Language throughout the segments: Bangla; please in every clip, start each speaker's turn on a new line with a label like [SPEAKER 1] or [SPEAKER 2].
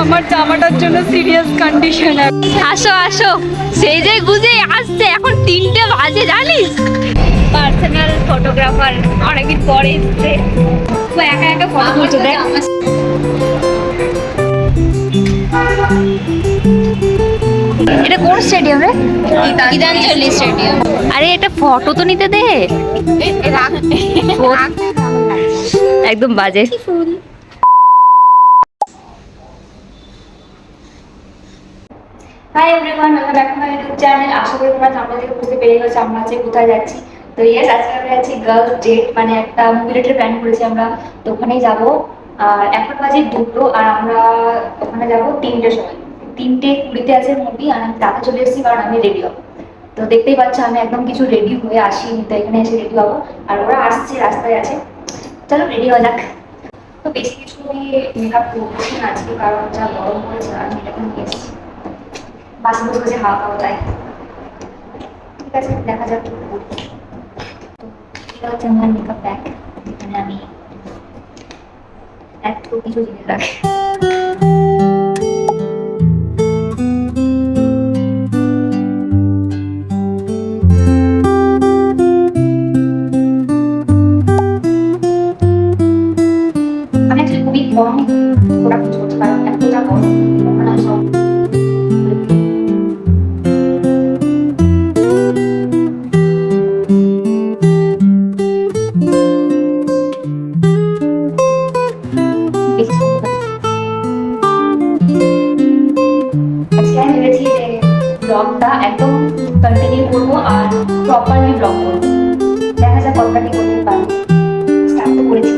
[SPEAKER 1] আমার জামাটার জন্য সিরিয়াস কন্ডিশন। আসো আসো, সেই যে গুজে আসছে, এখন 3টে বাজে জানিস। পার্সোনাল ফটোগ্রাফার অনেকদিন পরে এসছে, তো একা একা ফটো তুলছে। দেখ এটা কোন স্টেডিয়াম রে? গীতাঞ্জলি স্টেডিয়াম। আরে এটা ফটো তো নিতে দে। একদম বাজে। Hi everyone, welcome back to my YouTube channel. আশা করি তোমরা সামনে থেকে বুঝতে পেরে গেছো আমরা আজকে কোথায় যাচ্ছি। তো ইয়েস, আজকে আমরা যাচ্ছি গার্লস ডেট, মানে একটা মুভি ডেটের প্ল্যান করেছি আমরা। তো ওখানেই যাবো। আর এখন বাজে 2টো, আর আমরা ওখানে যাবো 3টের সময়। 3:20 আছে মুভি, আর আমি তাতে চলে এসেছি কারণ আমি রেডি হবো। তো দেখতেই পাচ্ছ আমি একদম কিছু রেডি হয়ে আসিনি, তো এখানে এসে রেডি হবো। আর ওরা আসছে, রাস্তায় আছে। চলো রেডি হওয়া যাক। তো বেশি কিছু আমি মেকআপ করছি না আজকে, কারণ যা গরম পড়েছে আর আমি এটা নিয়ে এসেছি। বাসে বসে বসে হাওয়া খাওয়া যায়। ঠিক আছে, দেখা যাক কি করি। তো এটা হচ্ছে আমার মেকআপ ব্যাগ, যেখানে আমি এত কিছু জিনিস রাখি। আমি অ্যাকচুয়ালি খুবই কম প্রোডাক্ট ইউজ করছি, কারণ এতটা গরম ওখানে সব ব্লগটা একদম কন্টিনিউ করবো আর প্রপারলি ব্লগ করবো। দেখা যাক কতটা কি করতে পারি। স্টার্ট তো করেছি।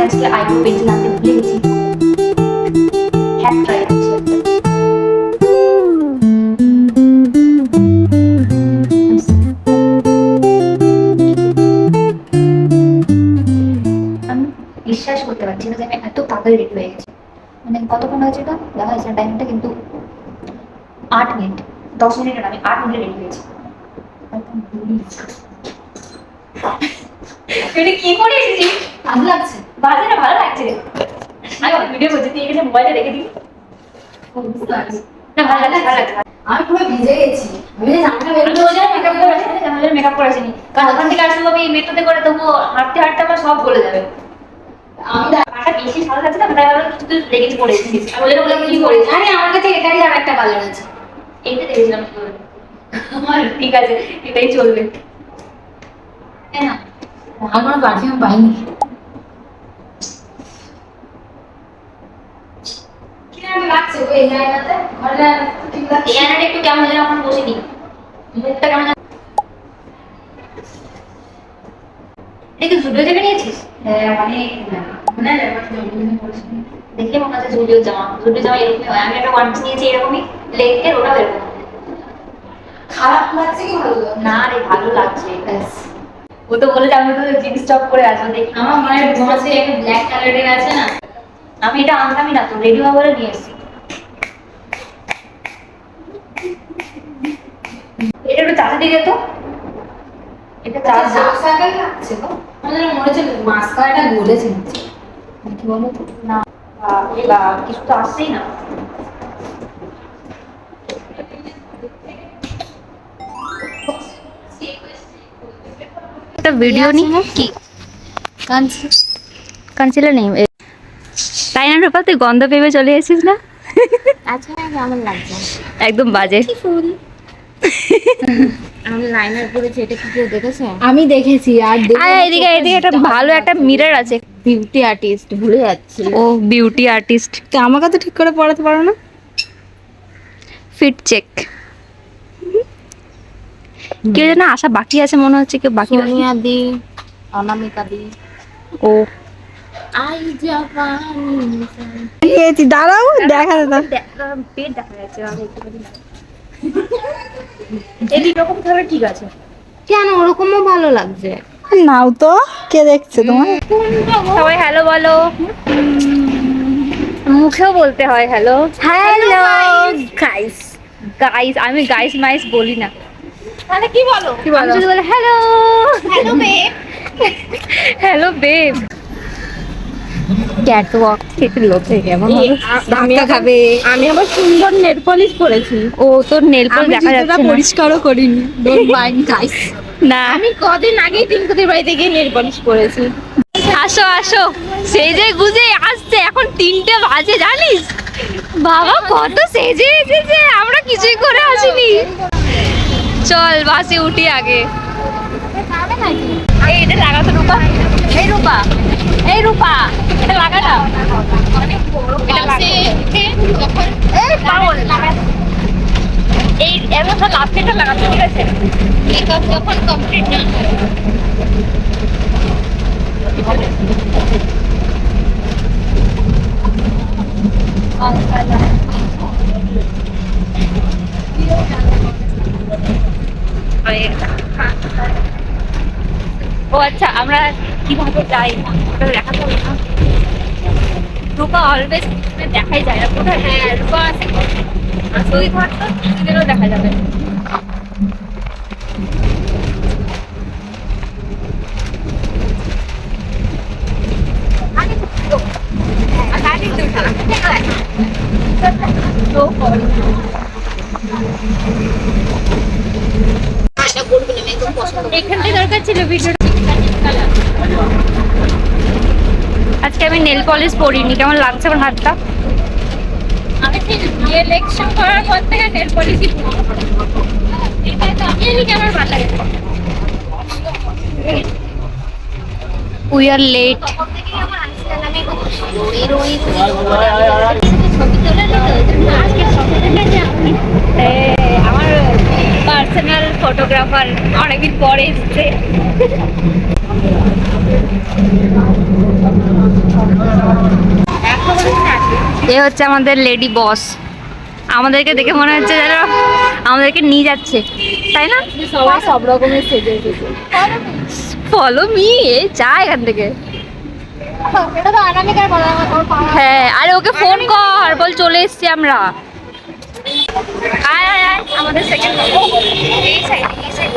[SPEAKER 1] আজকে আইব্রো পেন্সিল আনতে ভুলে গেছি। হ্যাঁ, ট্রাই করছি। আমি বিশ্বাস করতে পারছি না যে আমি এত তাড়াতাড়ি রেডি হয়ে গেছি। মানে কতক্ষণ হয়েছে এটা দেখা যাচ্ছে টাইমটা, কিন্তু 8 মিনিট, 10 মিনিটের আমি 8 মিনিটে রেডি হয়েছি। তুই কি করে এসেছিস? ভালো লাগছে? বাজে না, ভালো লাগছে রে। আমি ভিডিও করছি, তুই এখানে মোবাইলটা রেখে দিবি। না, ভালো লাগছে, ভালো লাগছে।
[SPEAKER 2] আমি পুরো ভিজে গেছি। আমি জামাটা বের করে
[SPEAKER 1] মেকআপ করে আসিনি, জামাটা মেকআপ করে আসিনি, কারণ ওখান থেকে আসলে আমি মেট্রোতে করে তবুও হাঁটতে হাঁটতে আমার সব বলে যাবে।
[SPEAKER 2] আমি
[SPEAKER 1] পাটা বেশি ভালো লাগছে না, তাই ভাবলাম কিছু তুই লেগেছি পরে এসেছিস। আমি ওদের বলে কি
[SPEAKER 2] করি
[SPEAKER 1] করেছি,
[SPEAKER 2] জানি আমার কাছে এটারই আর একটা কালার আছে।
[SPEAKER 1] এইটা দেখেছিলাম। আমার ঠিক আছে, এটাই চলবে।
[SPEAKER 2] হ্যাঁ না, আর কোনো পারফিউম পাইনি। কিরকম লাগছে গো এই আয়নাতে? ঘরে ঠিক লাগছে?
[SPEAKER 1] এই আয়নাটা একটু কেমন যেন এখন বসিনি, মুখটা কেমন যেন। এটা কি জুডিও থেকে নিয়েছিস?
[SPEAKER 2] হ্যাঁ, অনেক মনে হয় আমার জন্মদিনে পড়েছিল।
[SPEAKER 1] দেখে মনে হচ্ছে জুডিও জামা। জুডিও জামা এরকমই হয়। আমি একটা ওয়ান পিস নিয়েছি এরকমই লেগের, ওটাও এরকম।
[SPEAKER 2] খারাপ লাগছে কি ভালো লাগছে?
[SPEAKER 1] না রে, ভালো লাগছে।
[SPEAKER 2] ব্যাস।
[SPEAKER 1] ও তো বলে যে আমি তো জিন্স টপ করে আসবো, দেখি।
[SPEAKER 2] আমার মায়ের বসে একটা ব্ল্যাক কালারের আছে না,
[SPEAKER 1] আমি এটা আনতামই না, তো রেডি হওয়া বলে নিয়ে এসেছি। এটা একটু চাচা দিয়ে তো, এটা চাচা।
[SPEAKER 2] সাকাল লাগছে গো। আমাদের মনে হচ্ছে মাস্কারাটা গলেছে কি বলো তো?
[SPEAKER 1] না, এবার কিছু তো আসছেই না। একটা ভিডিও নি কি কনসিলার নেই, তাই না রূপা? তুই গন্ধ পেয়ে চলে এসেছিস না?
[SPEAKER 2] আচ্ছা, কেমন লাগছে?
[SPEAKER 1] একদম বাজে।
[SPEAKER 2] ফুল আমি লাইনার পরেছি, এটা কি কেউ দেখেছে? আমি দেখেছি। আর
[SPEAKER 1] এদিকে এদিকে একটা ভালো একটা মিরর আছে।
[SPEAKER 2] বিউটি আর্টিস্ট ভুলে যাচ্ছি।
[SPEAKER 1] ও বিউটি আর্টিস্ট,
[SPEAKER 3] তো আমাকে তো ঠিক করে পড়াতে পারো না।
[SPEAKER 1] Fit check. কেউ যেন আসা বাকি আছে মনে হচ্ছে, কেউ বাকি বাকি।
[SPEAKER 2] সোনিয়া দি, অনামিকা দি।
[SPEAKER 1] ও
[SPEAKER 2] আই জাপানি।
[SPEAKER 3] পেয়েছি, দাঁড়াও দেখা দাদা।
[SPEAKER 1] পেট দেখা যাচ্ছে আমি একটুখানি। এই রকম ভাবে ঠিক আছে।
[SPEAKER 2] কেন ওরকমও ভালো লাগছে?
[SPEAKER 3] নাও তো, কে দেখছে তোমার?
[SPEAKER 1] সবাই হ্যালো বলো। মুখেও বলতে হয় হ্যালো। Hello guys. গাইস, আমি গাইস মাইস বলি না।
[SPEAKER 2] তাহলে কি বলো?
[SPEAKER 1] কি বলো? শুধু বলে hello.
[SPEAKER 2] Hello babe.
[SPEAKER 1] Hello babe. Catwalk থেকে লোকে কেমন হবে?
[SPEAKER 3] ধাক্কা খাবে।
[SPEAKER 2] আমি আবার সুন্দর নেল পলিশ করেছি।
[SPEAKER 1] ও তোর নেল পল
[SPEAKER 3] আমি
[SPEAKER 1] দেখা
[SPEAKER 3] জুতোটা
[SPEAKER 1] যাচ্ছে না।
[SPEAKER 3] পরিষ্কারও করিনি, ডোন্ট মাইন্ড গাইস।
[SPEAKER 1] না
[SPEAKER 2] আমি কদিন আগেই টিঙ্কুদের বাড়িতে গিয়ে নেল পলিশ করেছি।
[SPEAKER 1] আসো আসো, সেজে গুজে আসছে, এখন 3টে বাজে জানিস? বাবা কত সেজে এসেছে, আমরা কিছুই করে আসিনি। চল বাসে উঠি আগে। এই এটা লাগা তো রূপা, এই রূপা, এই রূপা, এটা লাগা না। এটা লাগা। এই পাগল। এই এমন লাস্টেটা লাগাতে, ঠিক আছে? মেকআপ যখন কমপ্লিট না ও আচ্ছা, আমরা কিভাবে যাই ওটা দেখাতে হবে না? রূপা অলওয়েজ দেখাই যায় না কোথায়। হ্যাঁ রূপা আছে, তুই ধর তো, তুইদেরও দেখা যাবে। এখানটাই দরকার ছিল ভিডিও। আজকে আমি নেল পলিশ পরিনি, কেমন লাগছে আমার হাতটা? আমি ঠিক ইলেকশন করার পর থেকে নেল পলিশই পরি। এটা তো আমি জানি কি আমার ভালো লাগে। We are late. আমার পার্সোনাল ফটোগ্রাফার অনেকদিন পরে এসছে। এ হচ্ছে আমাদের লেডি বস। আমাদেরকে দেখে মনে হচ্ছে যেন আমাদেরকে নিয়ে যাচ্ছে, তাই না?
[SPEAKER 2] সবাই সব রকমের সেজে এসেছে।
[SPEAKER 1] ফলো মি, যা এখান থেকে।
[SPEAKER 2] এটা তো অনামিকার বলা কথা।
[SPEAKER 1] হ্যাঁ, আরে ওকে ফোন কর, বল চলে এসছি আমরা। আয় আয় আয়, আমাদের সেকেন্ড এই সাইড, এই সাইড।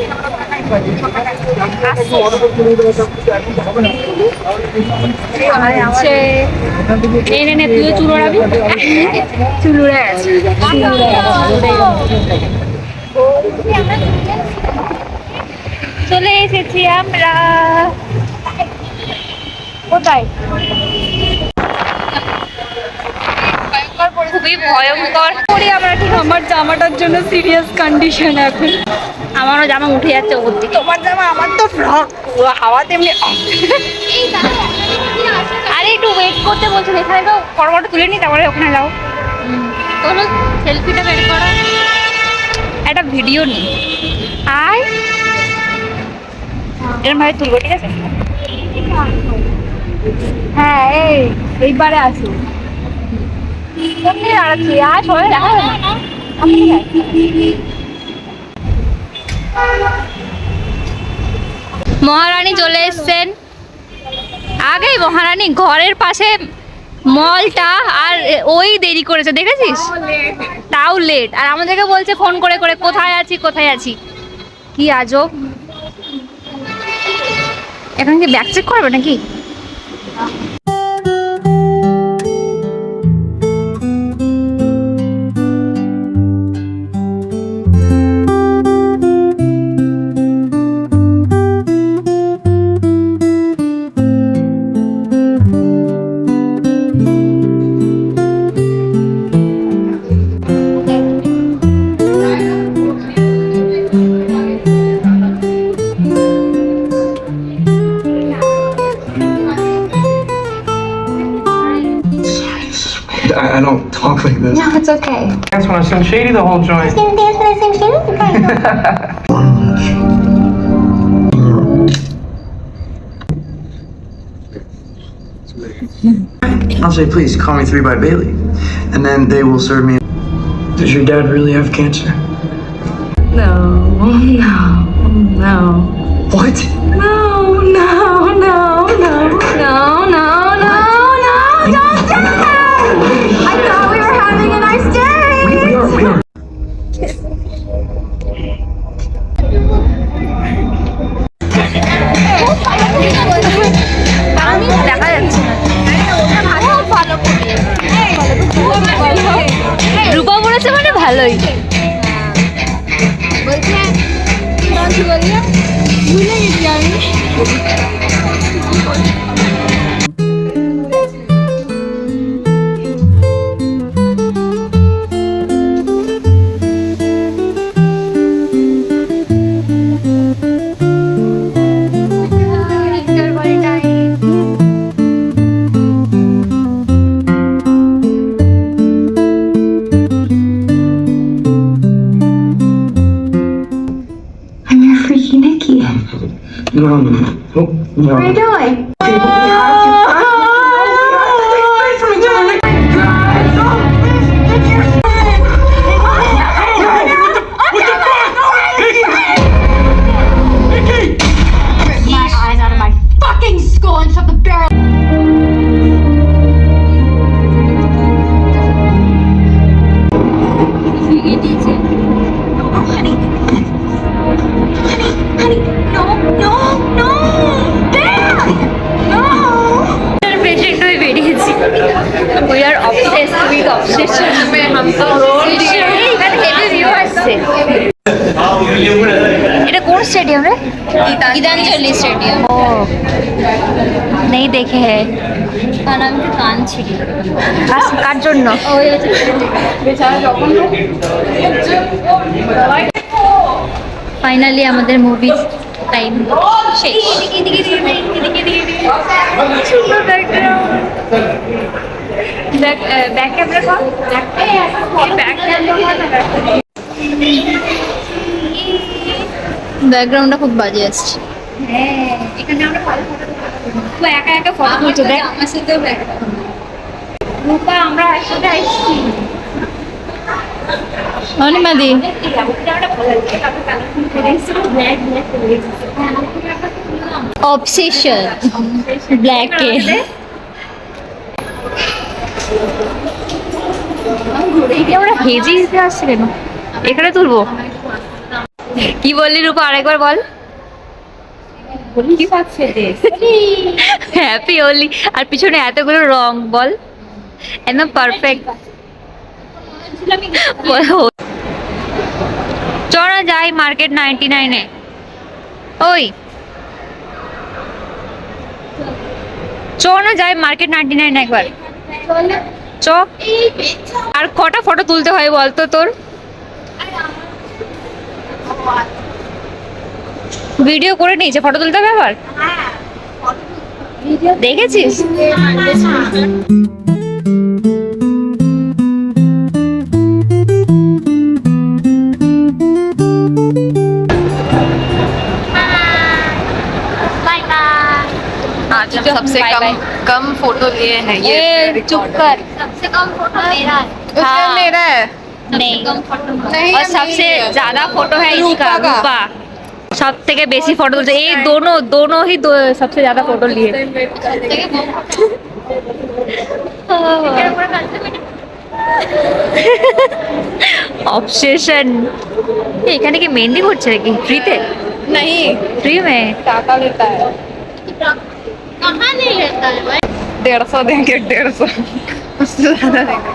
[SPEAKER 1] আচ্ছা এই নে, তুইও চুল ওড়াবি? চুল উড়ে গেছে। চলে এসেছি আমরা। কোথায়? খুবই ভয়ঙ্কর করি আমরা। ঠিক
[SPEAKER 3] আমার জামাটার জন্য সিরিয়াস কন্ডিশন এখন।
[SPEAKER 1] আমারও জামা উঠে যাচ্ছে ওপর দিকে।
[SPEAKER 3] তোমার জামা, আমার তো ফ্রক, হাওয়া তেমনি।
[SPEAKER 1] আরে একটু ওয়েট করতে বলছো, এখানে তো ফটোটা তুলে নি, তারপরে ওখানে যাও।
[SPEAKER 2] তোমরা সেলফিটা বের করো।
[SPEAKER 1] একটা ভিডিও নি, আয় এরকম ভাবে তুলবো, ঠিক আছে? হ্যাঁ এইবারে আসো। কেমনি দাঁড়াচ্ছি, আর সবাই দেখা যাবে না। মহারানী চলে এসছেন। আগেই মহারানী ঘরের পাশে মলটা, আর ওই দেরি করেছে দেখেছিস? তাও লেট, আর আমাদেরকে বলছে ফোন করে করে কোথায় আছি কোথায় আছি। কি আজব। এখন কি ব্যাক চেক করবে নাকি?
[SPEAKER 4] It's okay.
[SPEAKER 5] Dance when I Slim Shady the whole joint.
[SPEAKER 4] Gonna dance when I sing shit? Okay.
[SPEAKER 6] I'll say, please call me 3 by Bailey. And then they will serve me. Does your dad really have cancer?
[SPEAKER 3] No, no, no.
[SPEAKER 6] What?
[SPEAKER 3] No, no, no, no, no, no, no, no, don't do that! I thought we were having a nice day!
[SPEAKER 6] We are.
[SPEAKER 1] আমি দেখা যাচ্ছে না। রূপা বলেছে মানে ভালোই।
[SPEAKER 4] I'm your freaky Nikki.
[SPEAKER 6] No. Oh, no.
[SPEAKER 4] What are you doing? My eyes out of my fucking skull and shut the barrel.
[SPEAKER 1] Patient হয়ে বেরিয়েছি। We are obsessed with obsession. এখানে হেভি ভিউ আসছে। এটা কোন স্টেডিয়াম রে?
[SPEAKER 2] गीतांजलि स्टेडियम
[SPEAKER 1] ও नहीं देखे है।
[SPEAKER 2] का नाम की कान छिड़ी
[SPEAKER 1] কার জন্য? ফাইনালি আমাদের মুভি টাইম শেষ। ব্যাক ক্যামেরা কর। ব্যাক
[SPEAKER 2] ব্যাকগ্রাউন্ডটা খুব বাজে আসছে
[SPEAKER 1] হ্যাঁ, এখানে আমরা ভালো ফটো তুই একা একা ফটো তুলছো দেখ।
[SPEAKER 2] আমার সাথেও ব্যাকগ্রাউন্ড
[SPEAKER 1] রূপা আমরা একসাথে আসছি।
[SPEAKER 2] অনিমাদি অবসেশন ব্ল্যাকে
[SPEAKER 1] আমরা হেজি দিতে আসছি কেন? এখানে তুলবো? কি বললি রূপা, আরেকবার বল। কি পাচ্ছে হ্যাপি হোলি, আর পিছনে এতগুলো রং, বল একদম পারফেক্ট। চলো যাই মার্কেট 99-এ। ওই চ না যাই মার্কেট 99 একবার চ। আর কটা ফটো তুলতে হয় বলতো তোর? ভিডিও করে নিয়েছে, ফটো তুলতে হবে আবার? দেখেছিস?
[SPEAKER 3] आज हम सबसे
[SPEAKER 1] Bye bye.
[SPEAKER 3] कम फोटो लिए हैं ये
[SPEAKER 1] चुप कर। सबसे कम फोटो मेरा है।
[SPEAKER 3] उसमें मेरा है
[SPEAKER 1] नहीं,
[SPEAKER 3] नहीं
[SPEAKER 1] और सबसे ज्यादा फोटो है इसका,
[SPEAKER 3] रूपा का।
[SPEAKER 1] रूपा। सब থেকে বেশি ফটো তুলছে এই दोनों ही सबसे ज्यादा फोटो लिए। ऑब्सेशन। এখানে কি মেহেंदी করছে নাকি ফ্রিতে?
[SPEAKER 3] नहीं
[SPEAKER 1] फ्री में
[SPEAKER 3] टाका लेता है
[SPEAKER 2] कहाँ नहीं लेता है भाई
[SPEAKER 3] 150 देंगे 150 उससे ज्यादा देंगे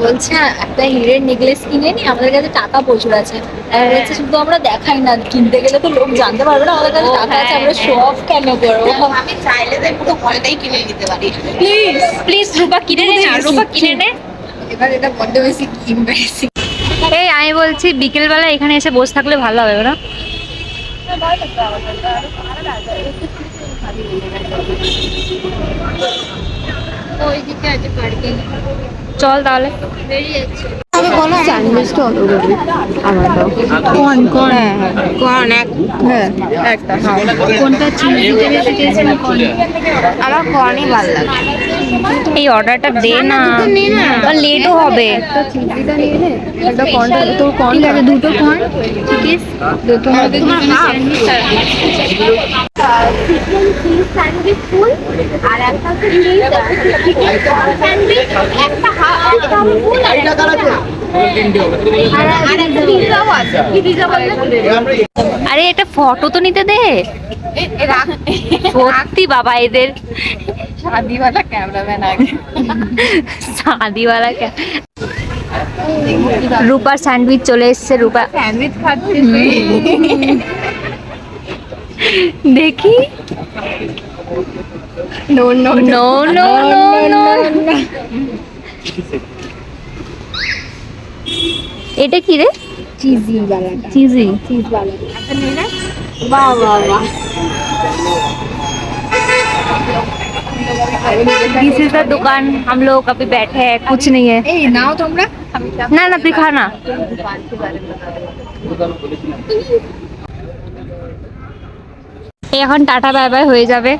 [SPEAKER 2] বলছে একটা হিরের নেকলেস কিনে নি, আমাদের কাছে টাকা প্রচুর আছে। আর হচ্ছে শুধু আমরা দেখাই না, কিনতে গেলে তো লোক জানতে পারবে না আমাদের কাছে টাকা আছে, আমরা শো অফ কেন করবো?
[SPEAKER 3] আমি চাইলে তো পুরো ঘরটাই কিনে নিতে পারি
[SPEAKER 1] প্লিজ প্লিজ রূপা কিনে নে না, রূপা কিনে নে।
[SPEAKER 3] এবার এটা বড্ড বেশি ইমপ্রেসিভ
[SPEAKER 1] এই আমি বলছি বিকেলবেলা এখানে এসে বসে থাকলে ভালো হবে না?
[SPEAKER 2] ওইদিকে আছে পার্কিং।
[SPEAKER 1] চল তাহলে।
[SPEAKER 2] বেরিয়ে যাচ্ছে।
[SPEAKER 3] স্যান্ডউইচটা অর্ডার করবি আমার দাও। কোন একটা
[SPEAKER 2] কোনটা চিংড়িতে বেশি টেস্ট না কোন?
[SPEAKER 3] আমার কর্নই ভালো লাগে।
[SPEAKER 1] এই অর্ডারটা দে না,
[SPEAKER 3] নে না।
[SPEAKER 1] আর লেটও হবে।
[SPEAKER 3] একটা চিংড়িটা নিয়ে নে, একটা কর্নটা তোর কর্ন
[SPEAKER 2] ঠিক আছে, দুটো কর্ন চিজ, তোমাদের দুজনের স্যান্ডউইচ
[SPEAKER 3] স্যান্ডউইচ ফুল আর একটা চিজ স্যান্ডউইচ, একটা একটা ফুল আর একটা পিজ্জাও আছে। কি পিজ্জা বললে?
[SPEAKER 1] আরে এটা ফটো তো নিতে দে। সত্যি বাবা, এদের
[SPEAKER 3] শাদিওয়ালা ক্যামেরাম্যান আগে।
[SPEAKER 1] শাদিওয়ালা রূপার স্যান্ডউইচ চলে এসছে। রূপা
[SPEAKER 3] স্যান্ডউইচ খাচ্ছে
[SPEAKER 1] দেখি।
[SPEAKER 3] No no
[SPEAKER 1] no no no no, এটা কি রে?
[SPEAKER 3] চিজি वाला
[SPEAKER 1] চিজি।
[SPEAKER 3] चीज वाला अच्छा नहीं ना। वाह वाह वाह
[SPEAKER 1] दिस इज द दुकान, हम लोग अभी बैठे हैं, कुछ नहीं है।
[SPEAKER 3] ए नाओ তোমরা
[SPEAKER 1] না না তুই খা না। এই এখন টাটা বাই বাই হয়ে যাবে,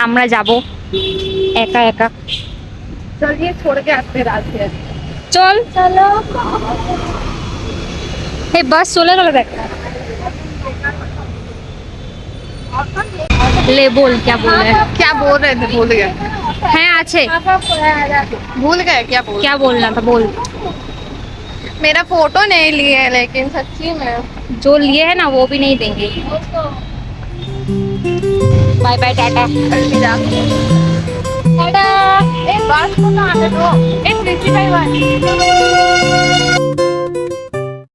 [SPEAKER 1] আমরা যাব একা একা।
[SPEAKER 3] चलिए छोड़ के आते रास्ते
[SPEAKER 1] চল চলো। এই বাস চলে গেল দেখ। ले बोल क्या बोल रहे हैं?
[SPEAKER 3] क्या बोल रहे थे? भूल गए
[SPEAKER 1] हैं আছে,
[SPEAKER 3] भूल गए क्या बोल
[SPEAKER 1] क्या बोलना था बोल।
[SPEAKER 3] मेरा फोटो नहीं लिए लेकिन सच्ची में
[SPEAKER 1] जो लिए है ना वो भी नहीं देंगे। Bye bye tata.
[SPEAKER 3] अलविदा।
[SPEAKER 1] टाटा।
[SPEAKER 3] एक बात को ना आने दो। एक 55